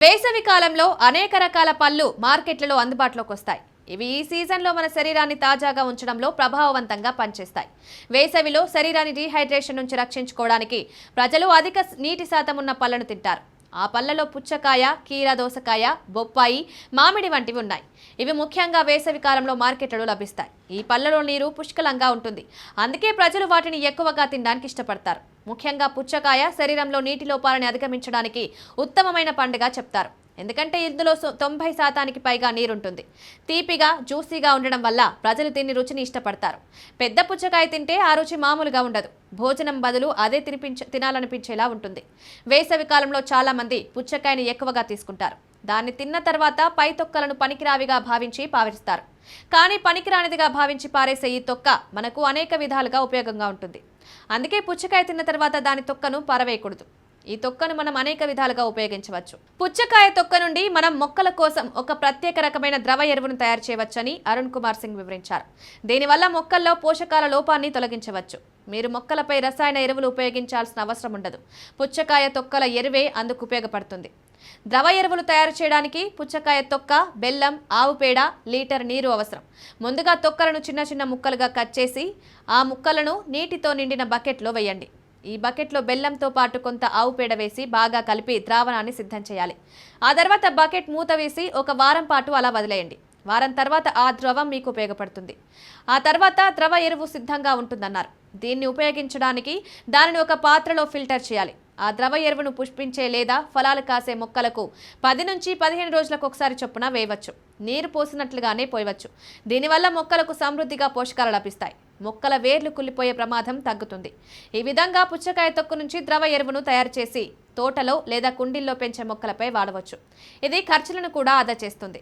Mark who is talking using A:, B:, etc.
A: వేసవి కాలంలో అనేక రకాల పళ్ళు మార్కెట్లలో అందుబాటులోకి వస్తాయి. ఇవి ఈ సీజన్లో మన శరీరాన్ని తాజాగా ఉంచడంలో ప్రభావవంతంగా పనిచేస్తాయి. వేసవిలో శరీరాన్ని డీహైడ్రేషన్ నుంచి రక్షించుకోవడానికి ప్రజలు అధిక నీటి శాతం ఉన్న పళ్ళను తింటారు. ఆ పళ్ళలో పుచ్చకాయ, కీర దోసకాయ, బొప్పాయి, మామిడి వంటివి ఉన్నాయి. ఇవి ముఖ్యంగా వేసవి కాలంలో మార్కెట్లలో లభిస్తాయి. ఈ పళ్ళలో నీరు పుష్కలంగా ఉంటుంది. అందుకే ప్రజలు వాటిని ఎక్కువగా తినడానికి ఇష్టపడతారు. ముఖ్యంగా పుచ్చకాయ శరీరంలో నీటి లోపాలను అధిగమించడానికి ఉత్తమమైన పండుగ చెప్తారు. ఎందుకంటే ఇందులో 90% పైగా నీరుంటుంది. తీపిగా, జ్యూసీగా ఉండడం వల్ల ప్రజలు దీన్ని రుచిని ఇష్టపడతారు. పెద్ద పుచ్చకాయ తింటే ఆ రుచి మామూలుగా ఉండదు. భోజనం బదులు అదే తినాలనిపించేలా ఉంటుంది. వేసవి కాలంలో చాలా మంది పుచ్చకాయని ఎక్కువగా తీసుకుంటారు. దాన్ని తిన్న తర్వాత పై తొక్కలను పనికిరావిగా భావించి పారేస్తారు. కానీ పనికిరానిదిగా భావించి పారేసే ఈ తొక్క మనకు అనేక విధాలుగా ఉపయోగంగా ఉంటుంది. అందుకే పుచ్చకాయ తిన్న తర్వాత దాని తొక్కను పారవేయకూడదు. ఈ తొక్కను మనం అనేక విధాలుగా ఉపయోగించవచ్చు. పుచ్చకాయ తొక్క నుండి మనం మొక్కల కోసం ఒక ప్రత్యేక రకమైన ద్రవ ఎరువును తయారు చేయవచ్చని అరుణ్ కుమార్ సింగ్ వివరించారు. దీనివల్ల మొక్కల్లో పోషకాల లోపాన్ని తొలగించవచ్చు. మీరు మొక్కలపై రసాయన ఎరువులు ఉపయోగించాల్సిన అవసరం ఉండదు. పుచ్చకాయ తొక్కల ఎరువే అందుకు ఉపయోగపడుతుంది. ద్రవ ఎరువులు తయారు చేయడానికి పుచ్చకాయ తొక్క, బెల్లం, ఆవు పేడ, లీటర్ నీరు అవసరం. ముందుగా తొక్కలను చిన్న చిన్న ముక్కలుగా కట్ చేసి ఆ ముక్కలను నీటితో నిండిన బకెట్లో వేయండి. ఈ బకెట్లో బెల్లంతో పాటు కొంత ఆవు పేడ వేసి బాగా కలిపి ద్రావణాన్ని సిద్ధం చేయాలి. ఆ తర్వాత బకెట్ మూత వేసి ఒక వారం పాటు అలా వదిలేయండి. వారం తర్వాత ఆ ద్రవం మీకు ఉపయోగపడుతుంది. ఆ తర్వాత ద్రవ ఎరువు సిద్ధంగా ఉంటుందన్నారు. దీన్ని ఉపయోగించడానికి దానిని ఒక పాత్రలో ఫిల్టర్ చేయాలి. ఆ ద్రవ ఎరువును పుష్పించే లేదా ఫలాలు కాసే మొక్కలకు 10 నుంచి 15 రోజులకు ఒకసారి చొప్పున వేయవచ్చు. నీరు పోసినట్లుగానే పోయవచ్చు. దీనివల్ల మొక్కలకు సమృద్ధిగా పోషకాలు లభిస్తాయి. మొక్కల వేర్లు కుళ్ళిపోయే ప్రమాదం తగ్గుతుంది. ఈ విధంగా పుచ్చకాయ తొక్కు నుంచి ద్రవ ఎరువును తయారు చేసి తోటలో లేదా కుండీల్లో పెంచే మొక్కలపై వాడవచ్చు. ఇది ఖర్చులను కూడా ఆదా చేస్తుంది.